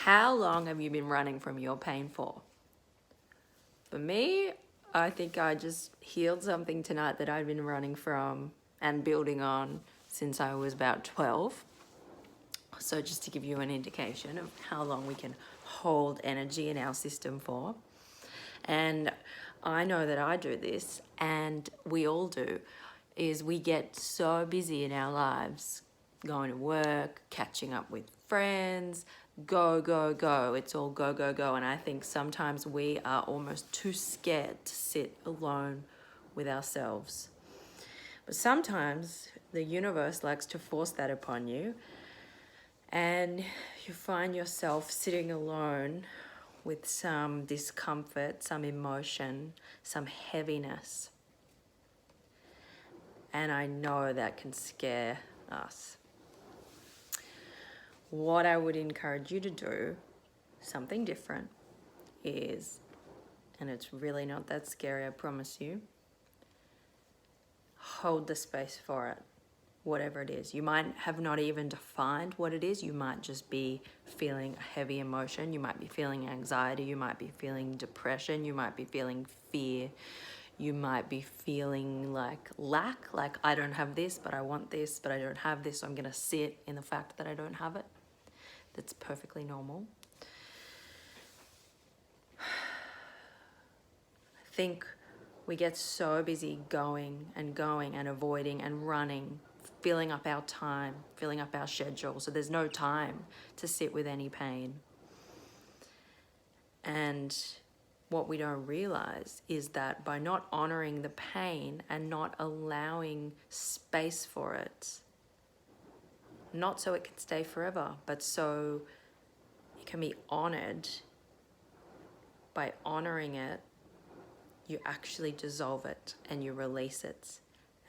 How long have you been running from your pain for? For me, I think I just healed something tonight that I'd been running from and building on since I was about 12. So just to give you an indication of how long we can hold energy in our system for. And I know that I do this, and we all do, is we get so busy in our lives, going to work, catching up with friends, go, go, go. It's all go, go, go. And I think sometimes we are almost too scared to sit alone with ourselves. But sometimes the universe likes to force that upon you, and you find yourself sitting alone with some discomfort, some emotion, some heaviness. And I know that can scare us. What I would encourage you to do, something different, is, and it's really not that scary, I promise you, hold the space for it, whatever it is. You might have not even defined what it is. You might just be feeling a heavy emotion. You might be feeling anxiety. You might be feeling depression. You might be feeling fear. You might be feeling like lack, like I don't have this, but I want this, but I don't have this, so I'm gonna sit in the fact that I don't have it. That's perfectly normal. I think we get so busy going and avoiding and running, filling up our time, filling up our schedule, so there's no time to sit with any pain. And what we don't realize is that by not honoring the pain and not allowing space for it, not so it can stay forever, but so it can be honored, by honoring it, you actually dissolve it and you release it.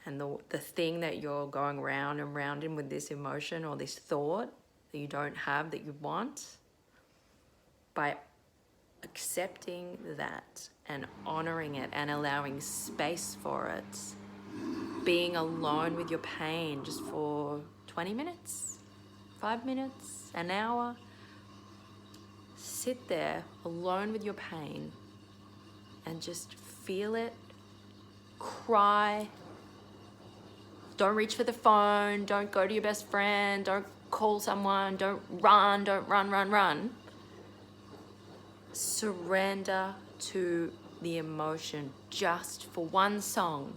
And the thing that you're going round and round in with this emotion or this thought that you don't have, that you want, by accepting that and honoring it and allowing space for it, being alone with your pain just for 20 minutes, 5 minutes, an hour, sit there alone with your pain and just feel it, cry. Don't reach for the phone, don't go to your best friend, don't call someone, don't run. Surrender to the emotion just for one song,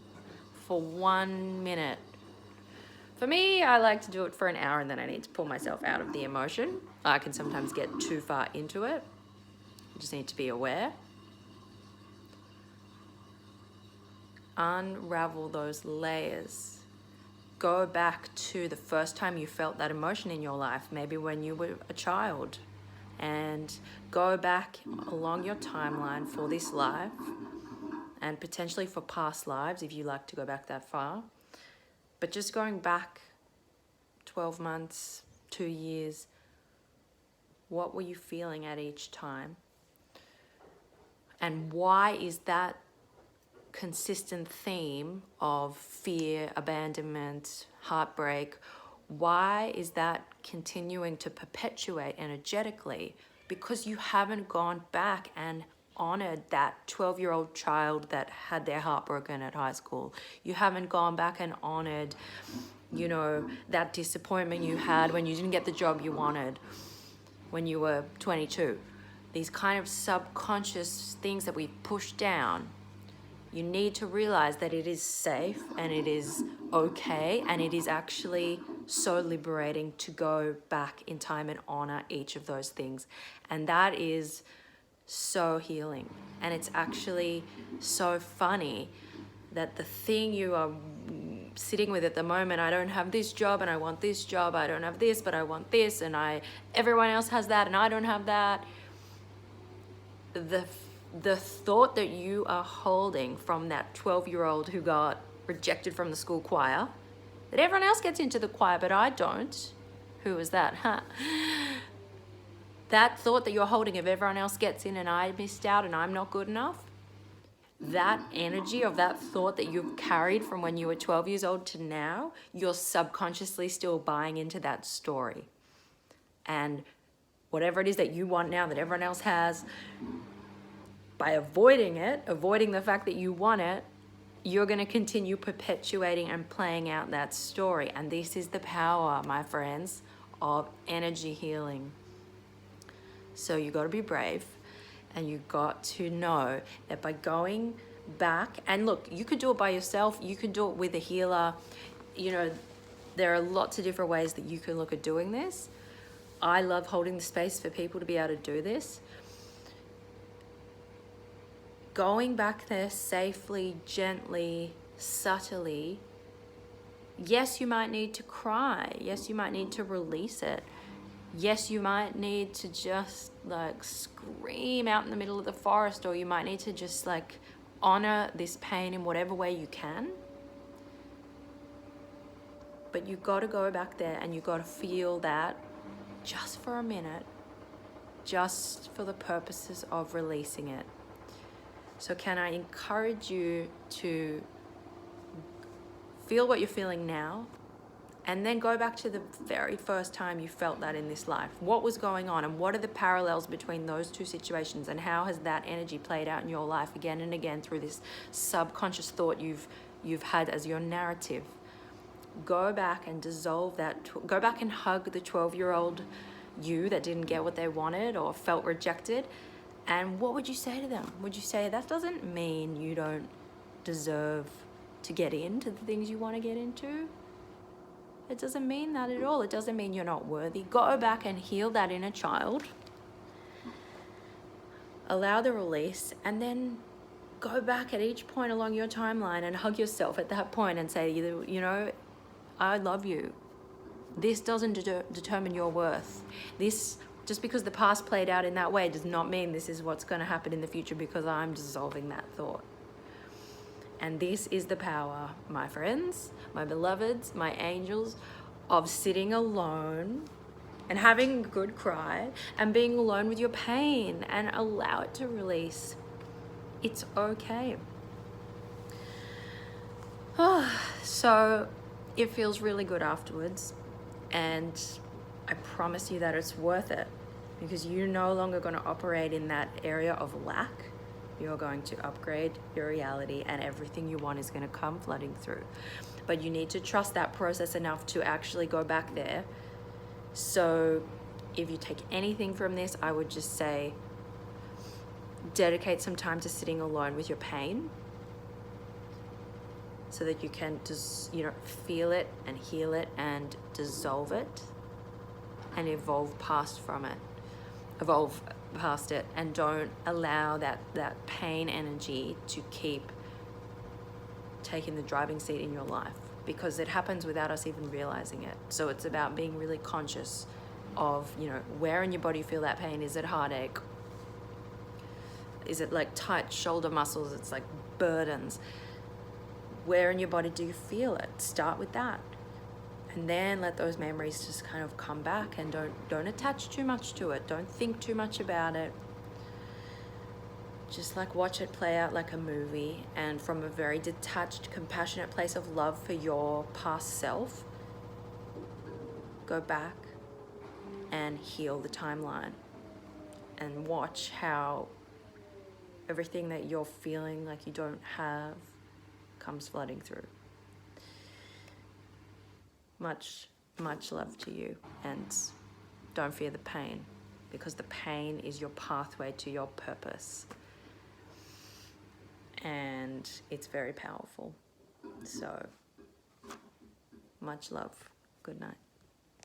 for 1 minute. For me, I like to do it for an hour and then I need to pull myself out of the emotion. I can sometimes get too far into it. You just need to be aware. Unravel those layers. Go back to the first time you felt that emotion in your life, maybe when you were a child, and go back along your timeline for this life and potentially for past lives if you like to go back that far. But just going back 12 months, 2 years, what were you feeling at each time? And why is that consistent theme of fear, abandonment, heartbreak, why is that continuing to perpetuate energetically? Because you haven't gone back and honored that 12-year-old child that had their heart broken at high school. You haven't gone back and honored, that disappointment you had when you didn't get the job you wanted when you were 22. These kind of subconscious things that we push down. You need to realize that it is safe and it is okay, and it is actually so liberating to go back in time and honor each of those things. And that is so healing. And it's actually so funny that the thing you are sitting with at the moment, I don't have this job and I want this job, I don't have this but I want this, and everyone else has that and I don't have that. The thought that you are holding from that 12-year-old who got rejected from the school choir, that everyone else gets into the choir but I don't. Who was that? That thought that you're holding of everyone else gets in and I missed out and I'm not good enough, that energy of that thought that you've carried from when you were 12 years old to now, you're subconsciously still buying into that story. And whatever it is that you want now that everyone else has, by avoiding it, avoiding the fact that you want it, you're going to continue perpetuating and playing out that story. And this is the power, my friends, of energy healing. So you got to be brave, and you got to know that by going back, and look, you could do it by yourself, you could do it with a healer. You know, there are lots of different ways that you can look at doing this. I love holding the space for people to be able to do this. Going back there safely, gently, subtly. Yes, you might need to cry. Yes, you might need to release it. Yes, you might need to just like scream out in the middle of the forest, or you might need to just like honor this pain in whatever way you can. But you got to go back there, and you got to feel that just for a minute, just for the purposes of releasing it. So can I encourage you to feel what you're feeling now, and then go back to the very first time you felt that in this life. What was going on, and what are the parallels between those two situations, and how has that energy played out in your life again and again through this subconscious thought you've had as your narrative. Go back and dissolve that. Go back and hug the 12-year-old you that didn't get what they wanted or felt rejected. And what would you say to them? Would you say, that doesn't mean you don't deserve to get into the things you want to get into? It doesn't mean that at all. It doesn't mean you're not worthy. Go back and heal that inner child. Allow the release, and then go back at each point along your timeline and hug yourself at that point and say, you know, I love you. This doesn't determine your worth. This, just because the past played out in that way, does not mean this is what's going to happen in the future, because I'm dissolving that thought. And this is the power, my friends, my beloveds, my angels, of sitting alone and having a good cry and being alone with your pain, and allow it to release. It's okay. So it feels really good afterwards, and I promise you that it's worth it, because you're no longer going to operate in that area of lack. You're going to upgrade your reality, and everything you want is going to come flooding through. But you need to trust that process enough to actually go back there. So if you take anything from this, I would just say dedicate some time to sitting alone with your pain, so that you can just, feel it and heal it and dissolve it and evolve past it, and don't allow that pain energy to keep taking the driving seat in your life, because it happens without us even realizing it. So it's about being really conscious of, where in your body you feel that pain. Is it heartache? Is it like tight shoulder muscles? It's like burdens. Where in your body do you feel it? Start with that. And then let those memories just kind of come back, and don't attach too much to it. Don't think too much about it. Just like watch it play out like a movie, and from a very detached, compassionate place of love for your past self, go back and heal the timeline, and watch how everything that you're feeling like you don't have comes flooding through. Much, much love to you, and don't fear the pain, because the pain is your pathway to your purpose, and it's very powerful. So much love. Good night.